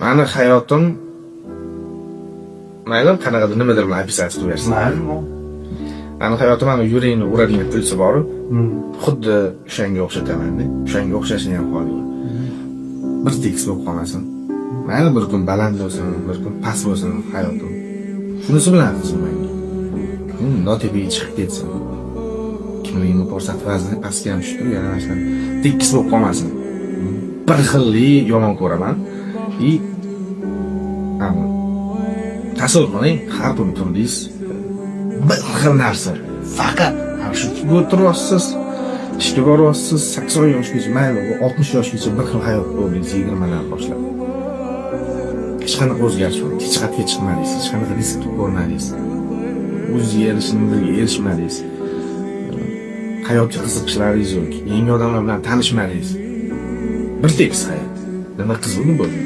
Mani hayotim mayli qanaqadir nimadir bilan описать qilib bersin. Mani hayotim mana yurakni uradigan pulsi bor. Xuddi o'shanga o'xshataman-da. O'shanga o'xshashini ham xohlayman. Bir tekis bo'lib qolmasin. Mayli bir kun baland bo'lsin, bir kun past bo'lsin hayotim. Shunisi bilan qizmayman. Notepaga chiqib ketsin. Kimligimni ko'rsatib vazni pastga ham tushdi, yana narsa tekis bo'lib qolmasin. Bir xillik yomon ko'raman. Tasavvur qiling, har kuni turdingiz. Bir xil narsa. Faqat shu o'tiryapsiz, ishga boryapsiz, 80 yoshgacha, mayli 60 yoshgacha bir xil hayot bo'ldingiz 20 dan boshlab. Hech qanaqa o'zgarish yo'q. Hech qayerga chiqmadingiz, hech qanaqa risk ko'rmadingiz. O'zingizga erishmadingiz. Hayotga qiziqishlaringiz yo'q. Yangi odamlar bilan tanishmadingiz. Bir tekis hayot. Nima qiziqdi bo'ldi?